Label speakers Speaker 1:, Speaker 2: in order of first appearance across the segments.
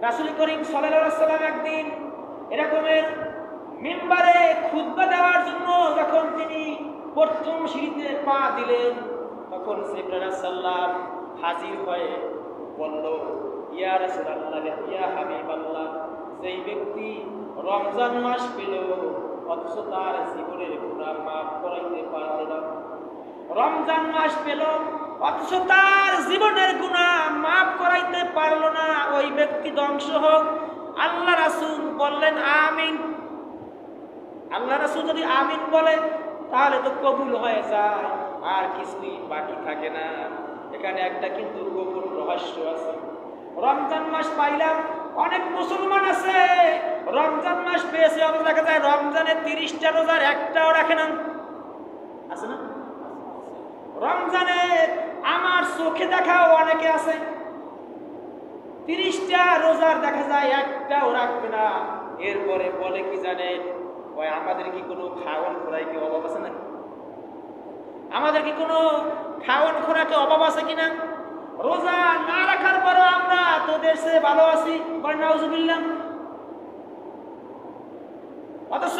Speaker 1: রাসূল করিম সাল্লাল্লাহু আলাইহি ওয়াসাল্লাম একদিন এরকমের মিম্বারে খুতবা দেওয়ার জন্য যখন তিনি প্রথম সিঁড়িতে পা দিলেন, তখন জিবরাইল আলাইহিস সালাম হাজির হয়ে বলল, ইয়া রাসূলুল্লাহ, ইয়া হাবিবাল্লাহ, যেই ব্যক্তি রমজান মাস পেল অথচ তার জীবনের গুনাহ মাফ করাইতে পারল না, রমজান মাস পেল অথচ তার জীবনের গুনাহ মাফ করাইতে পারল না, ওই ব্যক্তি ধ্বংস হোক। আল্লাহ রাসূল বললেন আমিন। আল্লাহ রাসূল যদি আমিন বলে তাহলে তো কবুল হয়ে যায়, আর কিছুই বাকি থাকে না। এখানে একটা কিন্তু গোপন রহস্য আছে। রমজান মাস পাইলাম, অনেক মুসলমান আছে রমজান মাস পেয়েছে, অথচ দেখা যায় রমজানে 30টা রোজার একটাও রাখে না, আছে না? রমজানে আমার চোখে দেখাও অনেকে আছে 30টা রোজার দেখা যায় একটাও রাখবে না। এরপরে বলে কি জানেন, ওই আমাদের কি কোনো খাওয়ান খোরাকে অভাব আছে না? আমাদের কি কোনো খাওয়ান খোরাকে অভাব আছে কিনা? রোজা না রাখার পরও আমরা তোদের চেয়ে ভালো আছি, বলেন নাউজুবিল্লাহ। অথচ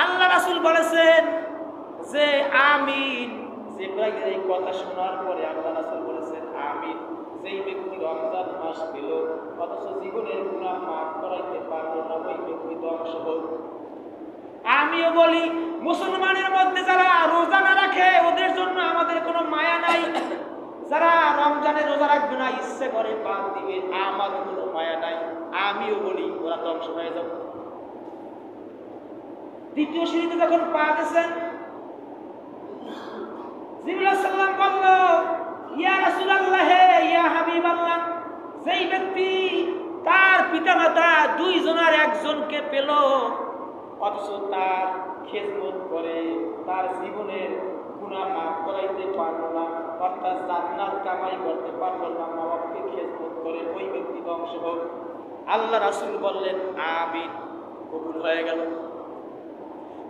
Speaker 1: আল্লাহ রাসূল বলেছেন যে আমিন। জিবরাইলের এই কথা শোনার পরে আল্লাহ রাসূল বলেছেন আমিন। যেই ব্যক্তি রমজান মাস পেল অথচ জীবনের গুনাহ মাফ করাইতে পারল না, ওই ব্যক্তি ধ্বংস হোক। আমিও বলি, মুসলমানের মধ্যে যারা রোজা না রাখে ওদের জন্য আমাদের কোনো মায়া নাই। যারা রমজানে রোজা রাখবে না, ইচ্ছে করে বাদ দিবে, আমার কোনো মায়া নাই। আমিও বলি ওরা ধ্বংস হয়ে যাবে। দ্বিতীয় সিঁড়িতে যখন পা দিয়েছেন, জিবরাইল আলাইহিস সালাম বলল, ইয়া রাসূলুল্লাহ, ইয়া হাবিবাল্লাহ, যেই ব্যক্তি তার পিতামাতা দুইজনের একজনকে পেল অথচ তার খেদমত করে তার জীবনের গুনাহ মাফ করাইতে পারল না, অর্থাৎ জান্নাত কামাই করতে পারল না, মা বাবাকে খেদমত করে, ওই ব্যক্তি ধ্বংস হোক। আল্লাহ রাসূল বললেন আমিন, কবুল হয়ে গেল।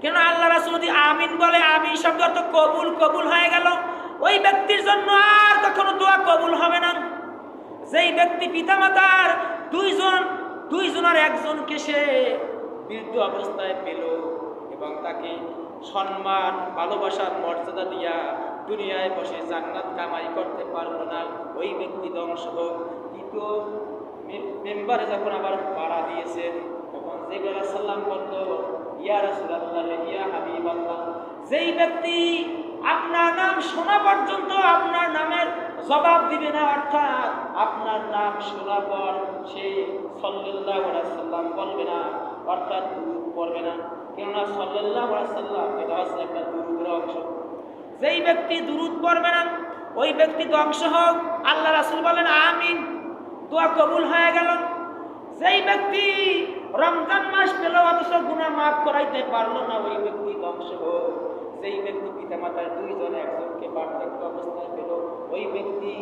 Speaker 1: কেন আল্লাহ রাসূল যদি আমিন বলে, আমিন শব্দ অর্থ কবুল, কবুল হয়ে গেল। ওই ব্যক্তির জন্য আর কখনো দোয়া কবুল হবে না। যেই ব্যক্তি পিতামাতার দুইজনের একজনকে সে বৃদ্ধ অবস্থায় পেল এবং তাকে সম্মান ভালোবাসার মর্যাদা দিয়া দুনিয়ায় বসে জান্নাত কামাই করতে পারল না, ওই ব্যক্তি ধ্বংস হোক। দ্বিতীয় মেম্বারে যখন আবার পাড়া দিয়েছেন, তখন জিবরাইল আলাইহিস সালাম বলল, ইয়া রাসূলুল্লাহ, ইয়া হাবিবাল্লাহ, যেই ব্যক্তি আপনার নাম শোনা পর্যন্ত আপনার নামের জবাব দিবে না, অর্থাৎ আপনার নাম শোনার পর সে সাল্লাল্লাহু আলাইহি সাল্লাম বলবে না, অর্থাৎ দুরূদ পড়বে না। কেননা সাল্লাল্লাহু আলাইহি সাল্লাম এটা হচ্ছে একটা দুরূদের অংশ। যেই ব্যক্তি দুরূদ পড়বে না, ওই ব্যক্তি ধ্বংস হোক। আল্লাহ রাসূল বলেন আমিন, দোয়া কবুল হয়ে গেল। যেই ব্যক্তি রমজান মাস পেল অথচ গুনাহ মাফ করাইতে পারলো না, ওই ব্যক্তি ধ্বংস হোক। যেই ব্যক্তি পিতামাতার দুইজনে একজনকে বার্ধক্য অবস্থায় পেল, ওই ব্যক্তি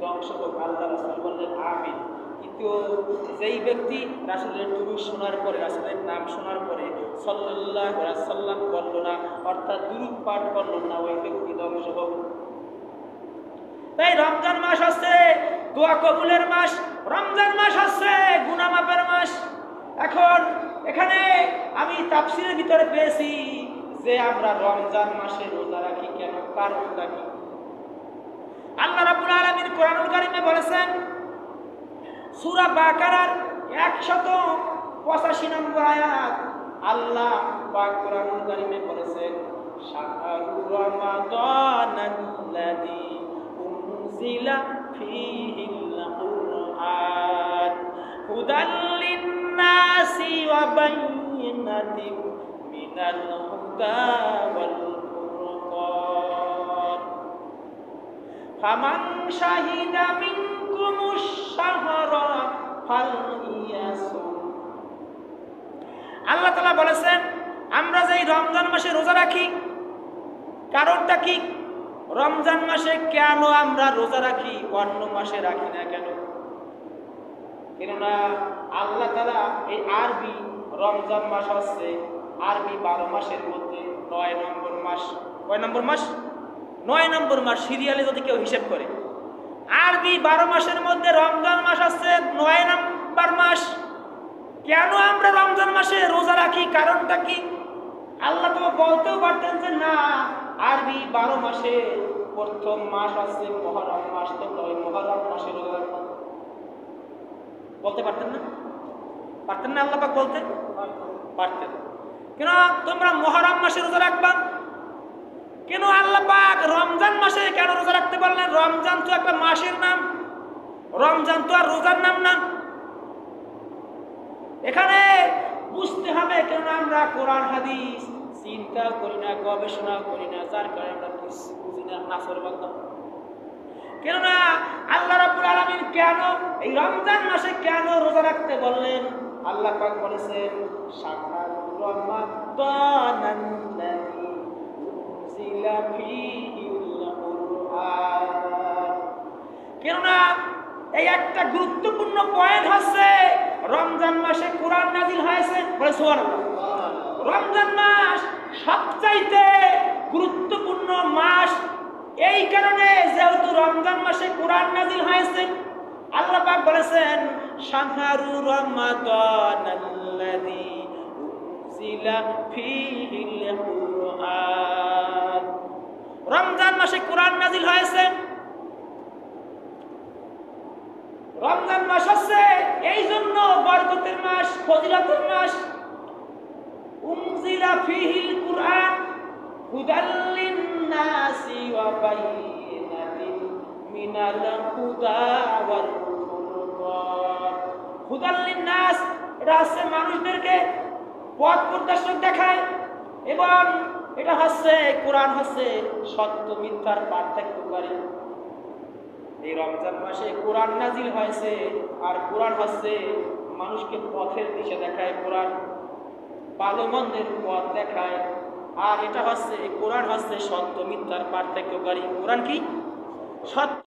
Speaker 1: ধ্বংস হোক। আল্লাহ রাসূল বললেন আমিন। কিন্তু যেই ব্যক্তি রাসূলের দুরূদ শোনার পরে, রাসূলের নাম শোনার পরে সাল্লাল্লাহু আলাইহি সাল্লাম বলল না, অর্থাৎ দুরূদ পাঠ করল না, ওই ব্যক্তি ধ্বংস হোক। তাই রমজান মাস হচ্ছে দোয়া কবুলের মাস, রমজান মাস হচ্ছে গুনাহ মাফের মাস। এখন এখানে আমি তাফসীরের ভিতরে পেয়েছি যে আমরা রমজান মাসে রোজা রাখি কেন, কারণটা কি? আল্লাহ রাব্বুল আলামিন কোরআনুল কারীমে বলেছেন, সূরা বাকারার 185 নম্বর আয়াত, আল্লাহ পাক কোরআনুল কারীমে বলেছেন, শাহরু রমাদানাল্লাযী উনজিলা ফীহিল কুরআন হুদাল লিন-নাসি ওয়া বায়িনাতিন মিনাল হুদা ওয়াল ফুরকান ফামান শাহিদা মিনকুমুশ শাহরা ফালইয়াসুম। আল্লাহ তাআলা বলেছেন, আমরা যেই রমজান মাসে রোজা রাখি, কারণটা কি? রমজান মাসে কেন আমরা রোজা রাখি, অন্য মাসে রাখি না কেন? কেননা আল্লাহ তাআলা এই আরবি রমজান মাস হচ্ছে আরবি 12 মাসের মধ্যে 9 নম্বর মাস। কয় নম্বর মাস? 9 নম্বর মাস। সিরিয়ালে যদি কেউ হিসাব করে, আরবি 12 মাসের মধ্যে রমজান মাস হচ্ছে 9 নম্বর মাস। কেন আমরা রমজান মাসে রোজা রাখি, কারণটা কি? আল্লাহ তো বলতেও পারতেন যে না, আরবি 12 মাসে প্রথম মাস আছে মুহররম মাস, তো ওই মুহররম মাসে রোজা রাখবেন, বলতে পারতেন না? পারতেন না? আল্লাহ পাক বলতে পারতেন। কেন তোমরা মুহররম মাসে রোজা রাখবা? কেন আল্লাহ পাক রমজান মাসে কেন রোজা রাখতে বললেন? রমজান তো একটা মাসের নাম, রমজান তো আর রোজার নাম না। এখানে বুঝতে হবে, কেন আমরা কোরআন হাদিস চিন্তা করি না, গবেষণা করি না, যার কারণে আমরা বুঝি না, নাফরমান। কেননা আল্লাহ রাব্বুল আলামিন কেন এই রমজান মাসে কেন রোজা রাখতে বললেন? আল্লাহ পাক বলেছেন শাহরুর রমাদানাল্লাযী উনজিলা ফীহিল কুরআন। কেননা এই একটা গুরুত্বপূর্ণ পয়েন্ট হচ্ছে রমজান মাসে কোরআন নাযিল হয়েছে। বলে সুবহানাল্লাহ। রমজান মাস সবচাইতে গুরুত্বপূর্ণ মাস এই কারণে, যেহেতু রমজান মাসে কোরআন নাযিল হয়েছে। আল্লাহ পাক বলেছেন শাহরুর রমাদানাল্লাযী উনজিলা ফীহিল কুরআন। রমজান মাসে কোরআন নাযিল হয়েছে। রমজান মাস হচ্ছে এই জন্য বরকতের মাস, ফজিলতের মাস। উনজিলা ফীহিল কুরআন হুদাল লিন-নাসি ওয়া বাইয়িনাতিন মিনাল হুদা ওয়াল ফুরকান। হুদাল লিন-নাস, এটা হচ্ছে মানুষদেরকে পথ প্রদর্শক দেখায়, এবং এটা হচ্ছে কোরআন হচ্ছে সত্য মিথ্যার পার্থক্যকারী। এই রমজান মাসে কোরআন নাযিল হয়েছে, আর কোরআন হচ্ছে মানুষকে পথের দিশা দেখায়, কোরআন ভালো মন্দের পথ দেখায়। আর এটা হচ্ছে কোরআন হচ্ছে সত্য মিথ্যার পার্থক্যকারী। কোরআন কি? সত্য